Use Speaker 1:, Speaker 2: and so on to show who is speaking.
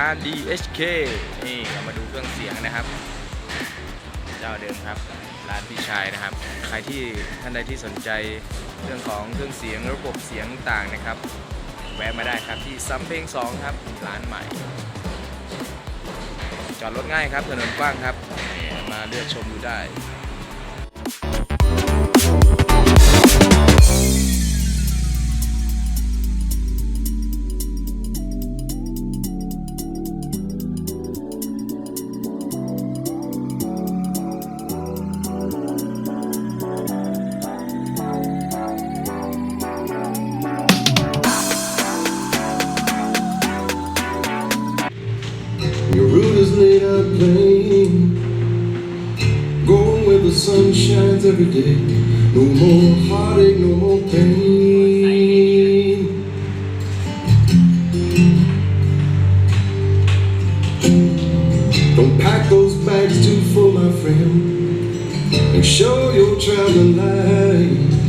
Speaker 1: าน DHK นี่เรามาดูเครื่องเสียงนะครับเจ้าเดิมครับร้านพี่ชายนะครับใครที่ท่านใดที่สนใจเรื่องของเครื่องเสียงระบบเสียงต่างนะครับแวะมาได้ครับที่สำเพ็ง2ครับร้านใหม่จอดรถง่ายครับถนนกว้างครับมาเลือกชมดูได้
Speaker 2: Your route is laid out plain, going where the sun shines every day. No more heartache, no more pain. Don't pack those bags too full, my friend, and show your traveling light.